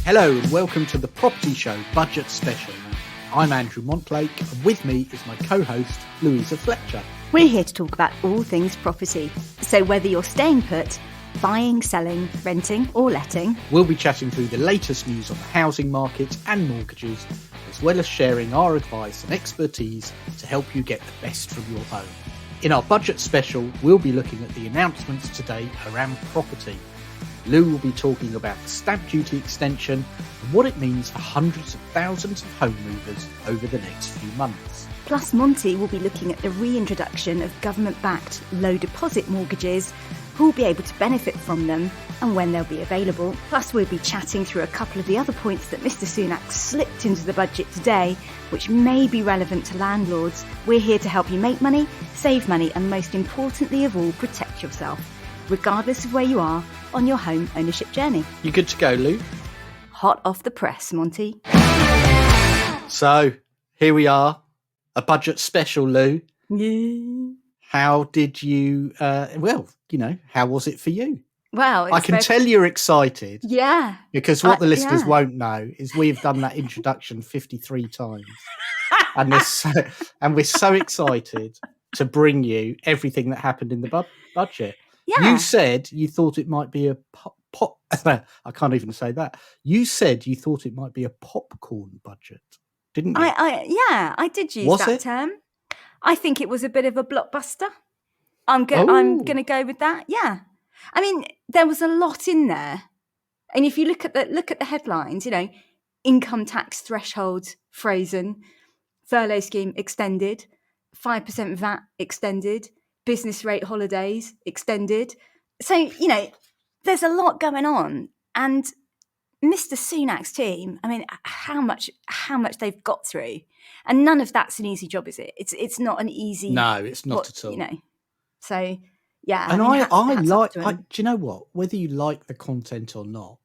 Hello and welcome to the Property Show Budget Special. I'm Andrew Montlake and with me is my co-host Louisa Fletcher. We're here to talk about all things property. So whether you're staying put, buying, selling, renting or letting, we'll be chatting through the latest news on the housing market and mortgages, as well as sharing our advice and expertise to help you get the best from your home. In our Budget Special, we'll be looking at the announcements today around property. Lou will be talking about the stamp duty extension and what it means for hundreds of thousands of home movers over the next few months. Plus Monty will be looking at the reintroduction of government-backed low deposit mortgages, who will be able to benefit from them and when they'll be available. Plus we'll be chatting through a couple of the other points that Mr Sunak slipped into the budget today, which may be relevant to landlords. We're here to help you make money, save money and most importantly of all, protect yourself, regardless of where you are on your home ownership journey. You good to go, Lou? Hot off the press, Monty. So, here we are, a budget special, Lou. Yeah. How did you, how was it for you? Well, I can tell you're excited. Yeah. Because what the listeners won't know is we've done that introduction 53 times. and we're so excited to bring you everything that happened in the budget. Yeah. You said you thought it might be a I can't even say that. You said you thought it might be a popcorn budget, didn't you? I did use that term. I think it was a bit of a blockbuster. I'm going to go with that. Yeah. I mean, there was a lot in there. And if you look at the headlines, income tax thresholds frozen, furlough scheme extended, 5% VAT extended, business rate holidays extended. So, there's a lot going on. And Mr Sunak's team, I mean, how much they've got through. And none of that's an easy job, is it? It's not an easy... No, it's not at all. So, yeah. And do you know what? Whether you like the content or not,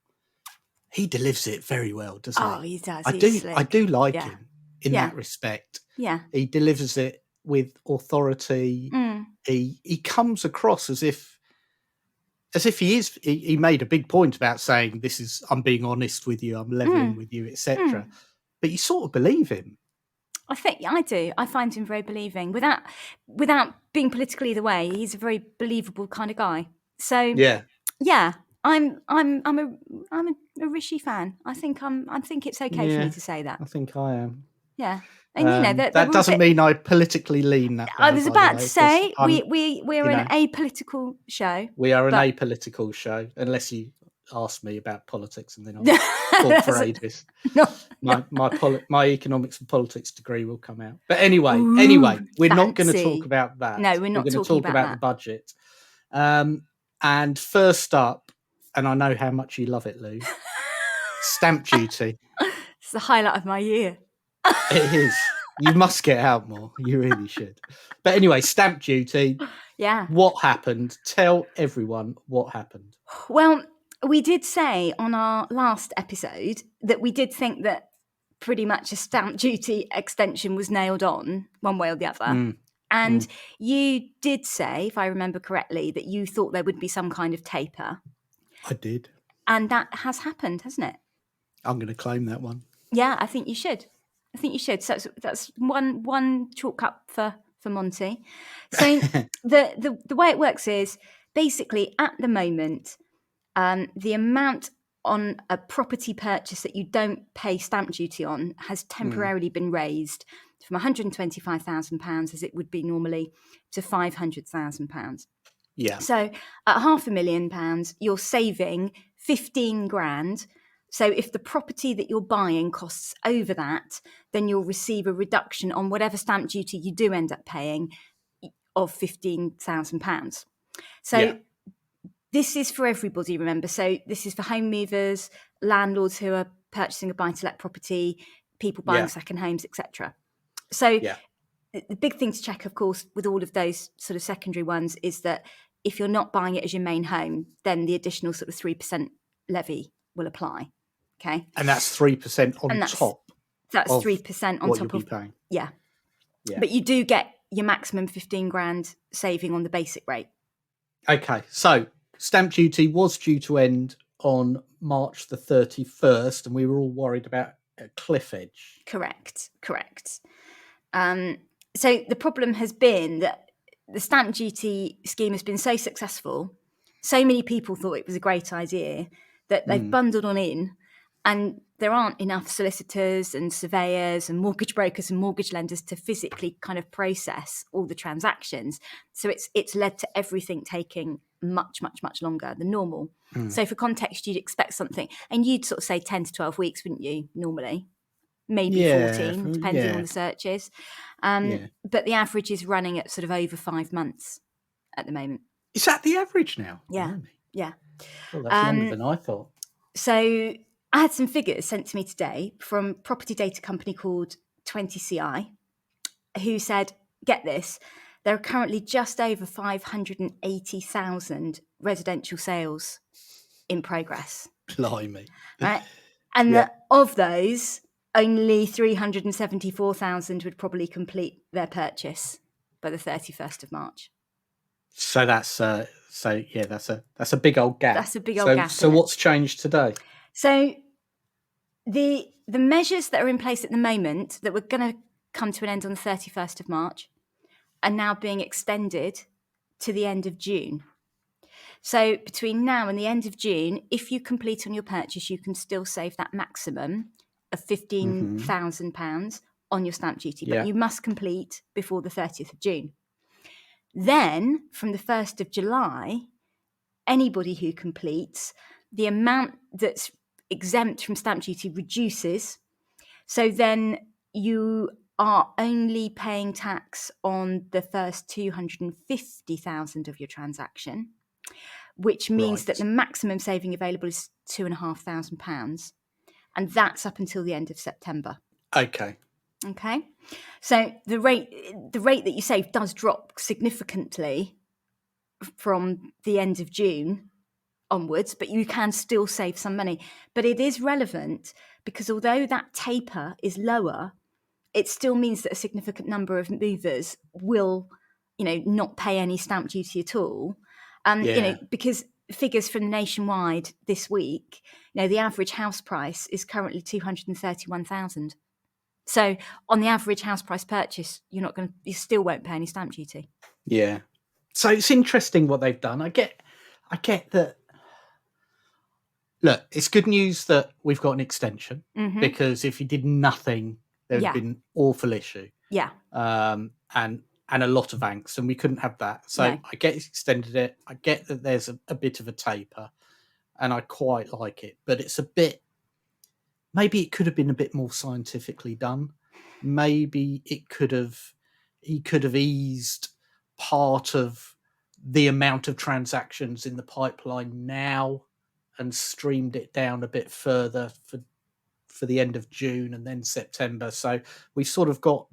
he delivers it very well, doesn't he? Oh, he does. I do like him in that respect. Yeah. He delivers it with authority. He comes across as if he made a big point about saying, I'm being honest with you, I'm leveling with you, etc. But you sort of believe him. I think I do. I find him very believing. Without being political either way, he's a very believable kind of guy. So yeah. I'm a Rishi fan. I think it's okay for me to say that. I think I am. Yeah. And that doesn't mean I politically lean that way. I was about to say we're an apolitical show. We are an apolitical show, unless you ask me about politics, and then I'll talk for ages. No. My economics and politics degree will come out. But anyway, we're not going to talk about that. No, we're not going to talk about the budget. And first up, and I know how much you love it, Lou, stamp duty. It's the highlight of my year. It is. You must get out more. You really should. But anyway, stamp duty. Yeah. What happened? Tell everyone what happened. Well, we did say on our last episode that we did think that pretty much a stamp duty extension was nailed on one way or the other. And you did say, if I remember correctly, that you thought there would be some kind of taper. I did. And that has happened, hasn't it? I'm going to claim that one. Yeah, I think you should. So that's one chalk cup for Monty. So the way it works is basically at the moment, the amount on a property purchase that you don't pay stamp duty on has temporarily been raised from £125,000 as it would be normally to £500,000. Yeah. So at £500,000, you're saving 15 grand. So if the property that you're buying costs over that, then you'll receive a reduction on whatever stamp duty you do end up paying of £15,000. So this is for everybody, remember. So this is for home movers, landlords who are purchasing a buy-to-let property, people buying second homes, etc. So the big thing to check, of course, with all of those sort of secondary ones is that if you're not buying it as your main home, then the additional sort of 3% levy will apply. Okay. And that's 3% on top. That's 3% on what top you'll of be paying. Yeah. But you do get your maximum 15 grand saving on the basic rate. Okay. So stamp duty was due to end on March the 31st, and we were all worried about a cliff edge. Correct. So the problem has been that the stamp duty scheme has been so successful, so many people thought it was a great idea that they've bundled on in, and there aren't enough solicitors and surveyors and mortgage brokers and mortgage lenders to physically kind of process all the transactions. So it's led to everything taking much longer than normal. So for context, you'd expect something, and you'd sort of say 10 to 12 weeks, wouldn't you, normally? Maybe 14, depending on the searches. But the average is running at sort of over 5 months at the moment. Is that the average now? Yeah. Blimey. Yeah. Well, that's longer than I thought. So I had some figures sent to me today from property data company called 20CI, who said, get this, there are currently just over 580,000 residential sales in progress. Blimey. Right? And of those, only 374,000 would probably complete their purchase by the 31st of March. So that's a big old gap. That's a big old gap. So what's changed today? So the measures that are in place at the moment that were going to come to an end on the 31st of March are now being extended to the end of June. So between now and the end of June, if you complete on your purchase, you can still save that maximum of £15,000 on your stamp duty, but you must complete before the 30th of June. Then from the 1st of July, anybody who completes, the amount that's exempt from stamp duty reduces. So then you are only paying tax on the first 250,000 of your transaction, which means that the maximum saving available is £2,500, and that's up until the end of September. Okay. So the rate that you save does drop significantly from the end of June onwards, but you can still save some money. But it is relevant because although that taper is lower, it still means that a significant number of movers will, not pay any stamp duty at all. Because figures from Nationwide this week, the average house price is currently 231,000. So on the average house price purchase, you still won't pay any stamp duty. Yeah. So it's interesting what they've done. I get that. Look, it's good news that we've got an extension because if you did nothing, there would have been an awful issue. Yeah. And a lot of angst, and we couldn't have that. So I get it's extended it. I get that there's a bit of a taper, and I quite like it. But it's a bit. Maybe it could have been a bit more scientifically done. Maybe he could have eased part of the amount of transactions in the pipeline now and streamed it down a bit further for the end of June and then September. So we've sort of got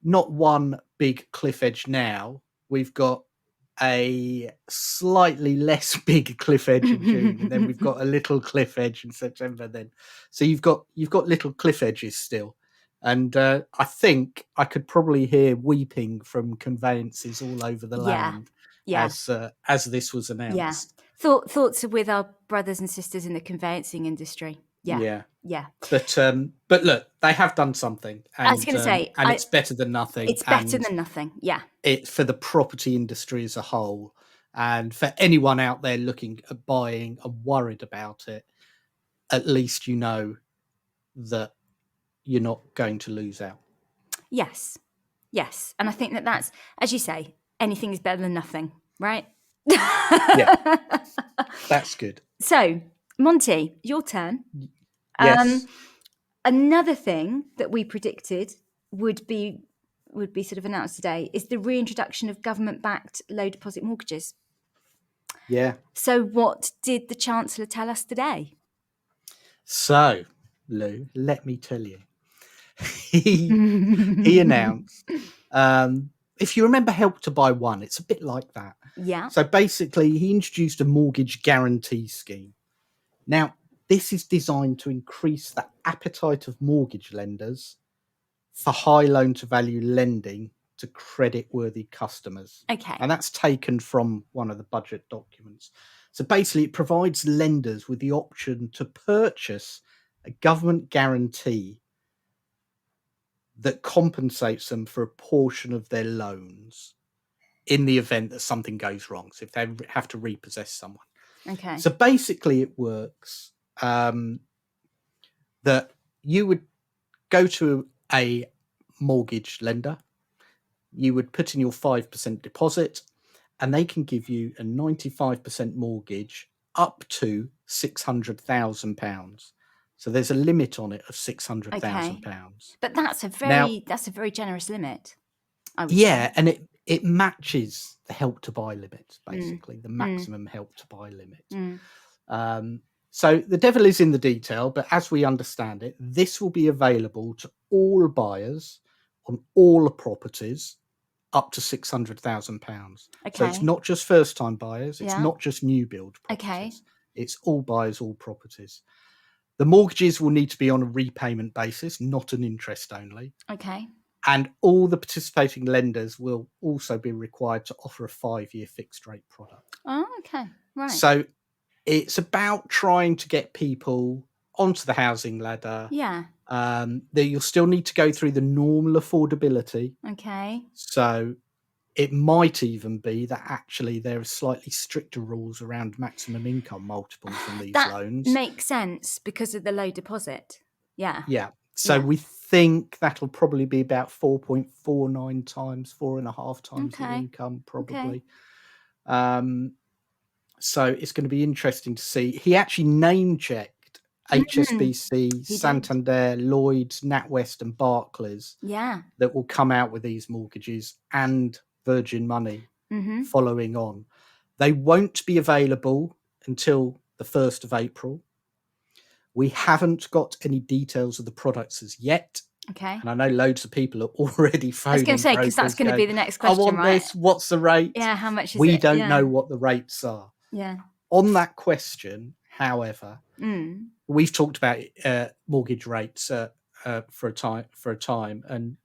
not one big cliff edge now. We've got a slightly less big cliff edge in June, and then we've got a little cliff edge in September. Then, so you've got little cliff edges still, and I think I could probably hear weeping from conveyances all over the land as this was announced. Thoughts with our brothers and sisters in the conveyancing industry. Yeah. But look, they have done something. And, I was going to say, and it's better than nothing. It's better than nothing. Yeah. It for the property industry as a whole, and for anyone out there looking at buying and worried about it, at least you know that you're not going to lose out. Yes, and I think that's, as you say, anything is better than nothing, right? Yeah, that's good. So, Monty, your turn. Yes. Another thing that we predicted would be sort of announced today is the reintroduction of government-backed low deposit mortgages. Yeah. So what did the Chancellor tell us today? So, Lou, let me tell you. He announced, if you remember Help to Buy One, it's a bit like that. Yeah. So basically, he introduced a mortgage guarantee scheme. Now, this is designed to increase the appetite of mortgage lenders for high loan-to-value lending to credit-worthy customers. Okay. And that's taken from one of the budget documents. So basically, it provides lenders with the option to purchase a government guarantee that compensates them for a portion of their loans in the event that something goes wrong. So if they have to repossess someone. Okay. So basically, it works that you would go to a mortgage lender, you would put in your 5% deposit, and they can give you a 95% mortgage up to £600,000. So there's a limit on it of £600,000. But that's a very generous limit, I would Yeah, say. and it matches the help to buy limit, basically, the maximum help to buy limit. So the devil is in the detail, but as we understand it, this will be available to all buyers on all properties up to £600,000. So it's Okay. not just first-time buyers, it's Yeah. not just new build properties. Okay. It's all buyers, all properties. The mortgages will need to be on a repayment basis, not an interest only. Okay. And all the participating lenders will also be required to offer a 5-year fixed rate product. Oh, okay. Right. So it's about trying to get people onto the housing ladder. Yeah. That you'll still need to go through the normal affordability. Okay. So it might even be that actually there are slightly stricter rules around maximum income multiples on these loans. That makes sense because of the low deposit. Yeah. Yeah. So we think that'll probably be about 4.49 times, 4.5 times the income, probably. So it's going to be interesting to see. He actually name checked HSBC, Santander, Lloyds, NatWest, and Barclays. Yeah. That will come out with these mortgages, and Virgin Money following on. They won't be available until the 1st of April. We haven't got any details of the products as yet. Okay. And I know loads of people are already phoning. I was going to say, because that's going to be the next question, I want right? this. What's the rate? Yeah, how much is it? We don't know what the rates are. Yeah. On that question, however, we've talked about mortgage rates for a time, and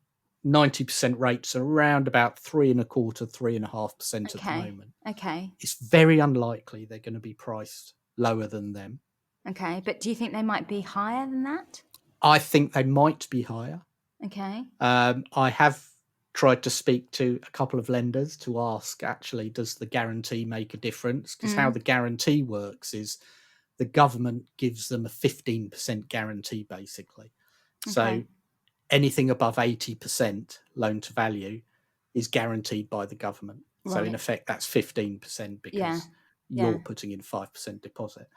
90% rates are around about 3.25%, 3.5% at the moment. Okay. It's very unlikely they're going to be priced lower than them. Okay, but do you think they might be higher than that? I think they might be higher. Okay. I have tried to speak to a couple of lenders to ask, actually, does the guarantee make a difference? Because how the guarantee works is the government gives them a 15% guarantee, basically. So anything above 80% loan to value is guaranteed by the government. Right. So in effect, that's 15% because you're putting in 5% deposit.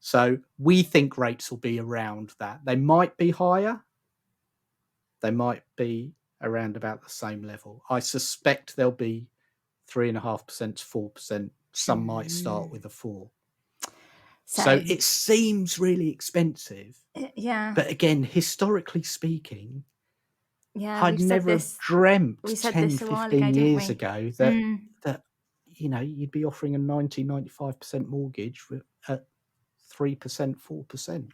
So we think rates will be around that. They might be higher. They might be around about the same level. I suspect they'll be 3.5% to 4%. Some might start with a 4. So it seems really expensive. Yeah. But again, historically speaking, I'd never dreamt 10, 15 years ago that you'd be offering a 90, 95% mortgage at 3%, 4%.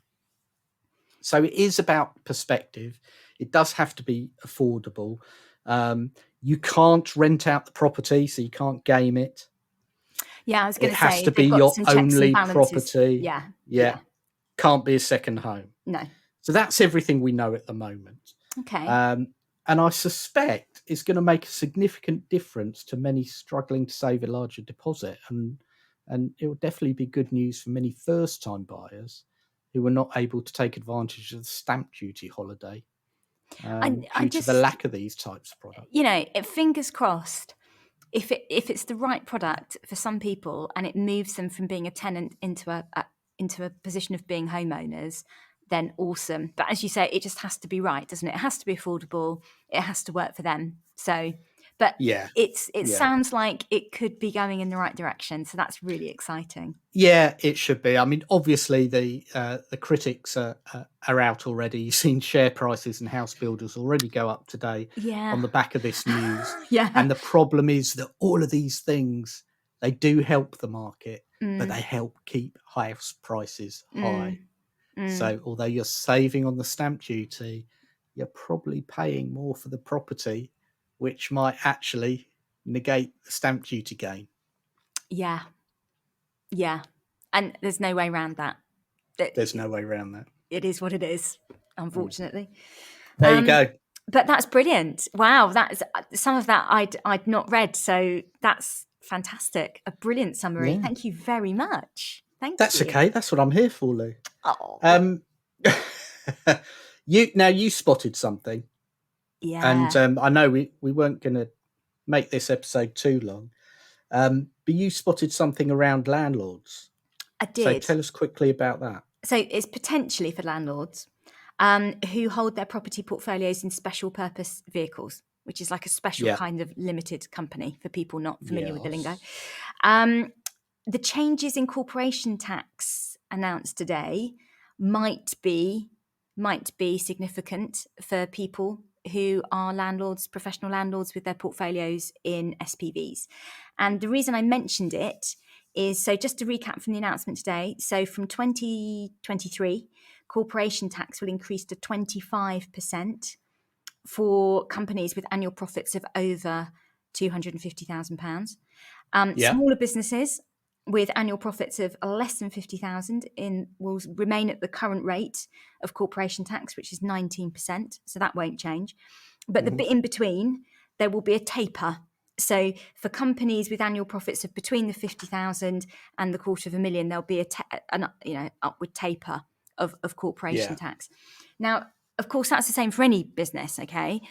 So it is about perspective. It does have to be affordable. You can't rent out the property, so you can't game it. Yeah, I was going to say, it has to be your only property. Yeah. Can't be a second home. No. So that's everything we know at the moment. Okay. And I suspect it's going to make a significant difference to many struggling to save a larger deposit. And it will definitely be good news for many first-time buyers who were not able to take advantage of the stamp duty holiday due to the lack of these types of products. Fingers crossed, if it's the right product for some people and it moves them from being a tenant into a position of being homeowners, then awesome. But as you say, it just has to be right, doesn't it? It has to be affordable. It has to work for them. So, but it sounds like it could be going in the right direction. So that's really exciting. Yeah, it should be. I mean, obviously the critics are out already. You've seen share prices and house builders already go up today on the back of this news. And the problem is that all of these things, they do help the market, but they help keep house prices high. So although you're saving on the stamp duty, you're probably paying more for the property, which might actually negate the stamp duty gain. Yeah. And there's no way around that. There's no way around that. It is what it is, unfortunately. There you go. But that's brilliant. Wow, that's some of that I'd not read, so that's fantastic. A brilliant summary. Yeah. Thank you very much. Thank That's you. okay. That's what I'm here for, Lou. Oh, you spotted something, yeah. and I know we weren't going to make this episode too long, but you spotted something around landlords. I did. So tell us quickly about that. So it's potentially for landlords who hold their property portfolios in special purpose vehicles, which is like a special kind of limited company for people not familiar with the lingo. The changes in corporation tax announced today might be significant for people who are landlords, professional landlords with their portfolios in SPVs. And the reason I mentioned it is, so just to recap from the announcement today, so from 2023, corporation tax will increase to 25% for companies with annual profits of over £250,000. Smaller businesses with annual profits of less than 50,000 will remain at the current rate of corporation tax, which is 19%. So that won't change. But the bit in between, there will be a taper. So for companies with annual profits of between the 50,000 and the £250,000, there'll be an upward taper of corporation tax. Now, of course, that's the same for any business, okay?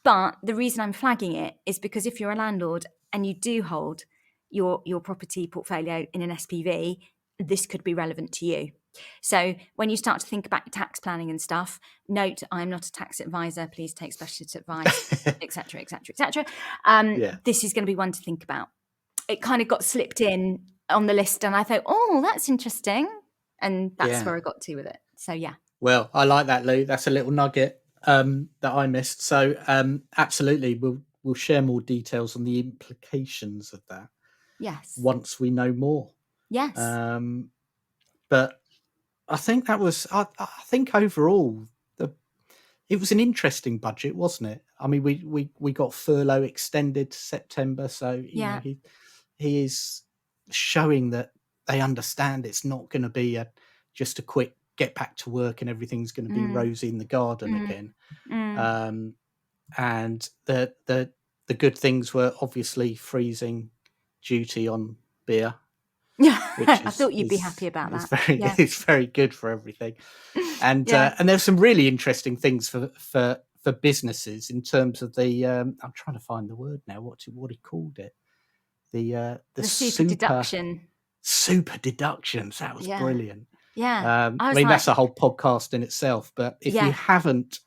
But the reason I'm flagging it is because if you're a landlord and you do hold your property portfolio in an SPV, this could be relevant to you. So when you start to think about tax planning and stuff, note I'm not a tax advisor. Please take specialist advice, etc., etc., etc. This is going to be one to think about. It kind of got slipped in on the list, and I thought, oh, that's interesting, and that's where I got to with it. So yeah. Well, I like that, Lou. That's a little nugget that I missed. So absolutely, we'll share more details on the implications of that. Yes. Once we know more. Yes. But I think that was. I think overall, it was an interesting budget, wasn't it? I mean, we got furlough extended to September, so you know he is showing that they understand it's not going to be just a quick get back to work and everything's going to be rosy in the garden again. And the good things were obviously freezing duty on beer. I thought you'd be happy about that. It's very good for everything. And there's some really interesting things for businesses in terms of the I'm trying to find the word now. What he called it? The super deduction. Super deductions. That was brilliant. Yeah. I mean, that's a whole podcast in itself. But if you haven't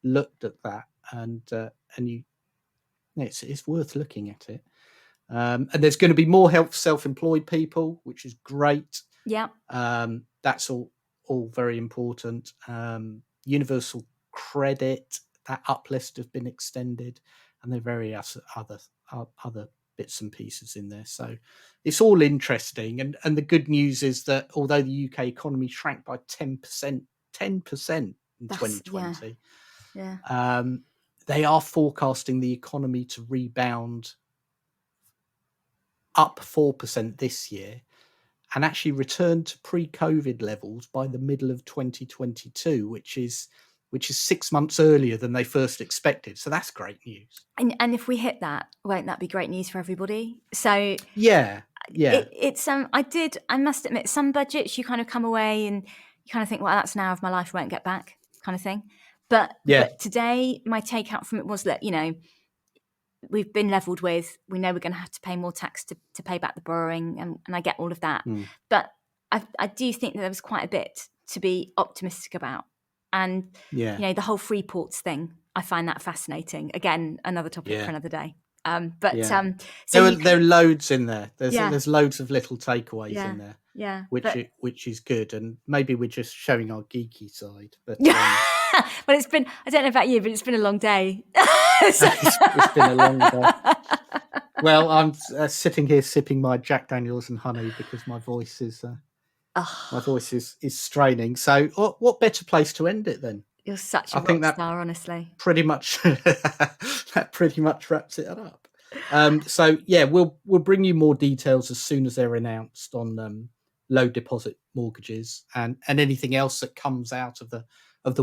looked at that and you, it's worth looking at it. And there's going to be more help for self-employed people, which is great. Yeah. That's all very important. Universal credit, that uplift has been extended, and there are various other bits and pieces in there. So it's all interesting. And the good news is that although the UK economy shrank by 10% in 2020, they are forecasting the economy to rebound up 4% this year and actually return to pre-COVID levels by the middle of 2022, which is 6 months earlier than they first expected. So that's great news. And if we hit that, won't that be great news for everybody? So it's I must admit, some budgets you kind of come away and you kind of think, well, that's an hour of my life I won't get back, kind of thing. But today, my takeout from it was that, we've been levelled with, we know we're going to have to pay more tax to pay back the borrowing, and I get all of that. But I do think that there was quite a bit to be optimistic about. And, the whole free ports thing, I find that fascinating. Again, another topic for another day. So there are loads in there. There's loads of little takeaways in there. Yeah. Which is good. And maybe we're just showing our geeky side. But well, it's been, I don't know about you, but it's been a long day. It's been a long day. Well, I'm sitting here sipping my Jack Daniels and honey because my voice is straining. So what better place to end it then? You're such a rock star, honestly. Pretty much that pretty much wraps it up. So we'll bring you more details as soon as they're announced on low deposit mortgages and anything else that comes out of the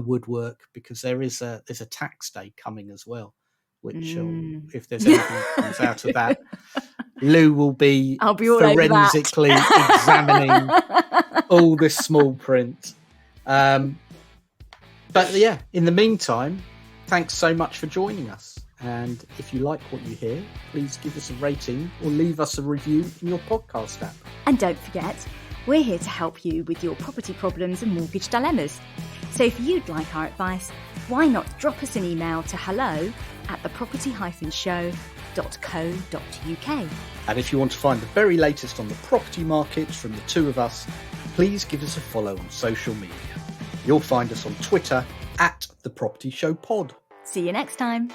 woodwork, because there's a tax day coming as well, which if there's anything that comes out of that, Lou will be I'll be all over that. forensically examining all the small print. But yeah, in the meantime, thanks so much for joining us. And if you like what you hear, please give us a rating or leave us a review in your podcast app. And don't forget, we're here to help you with your property problems and mortgage dilemmas. So if you'd like our advice, why not drop us an email to hello@theproperty-show.co.uk. And if you want to find the very latest on the property market from the two of us, please give us a follow on social media. You'll find us on Twitter @ThePropertyShowPod. See you next time.